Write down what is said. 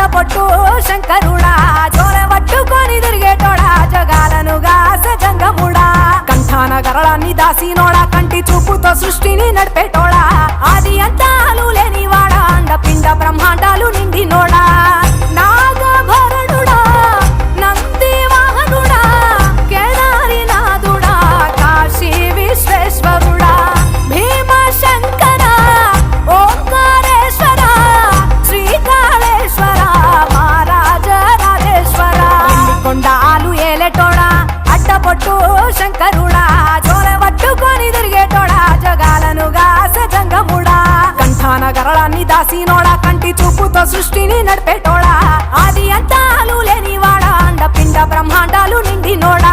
అడ్డపొట్టు శంకరుడా జోలె పట్టుకొని తిరిగేటోడా జగాలను గాసె జంగముడా కంఠాన గరళాన్ని దాసినోడా కంటి చూపుతో సృష్టిని నడిపేటోడా ఆది అంతాలు లేనివాడా అండపిండ బ్రహ్మాండాలు నిండినోడా నాగభరణుడా నంది వాహనుడా కేదారినాథుడా కాశీ విశ్వేశ్వరుడా భీమశంకర ఓంకారేశ్వర శ్రీకాళేశ్వర మహారాజ రాజేశ్వర కొండాలు ఏలేటోడా అడ్డపొట్టు శంకరుడా జోలె పట్టుకొని తిరిగేటోడా జగాలను గాసె జంగముడా కంఠాన గరళాన్ని దాసినోడా కంటి చూపుతో సృష్టిని నడిపేటోడా ఆది అంతాలు లేనివాడా అండపిండ బ్రహ్మాండాలు నిండినోడా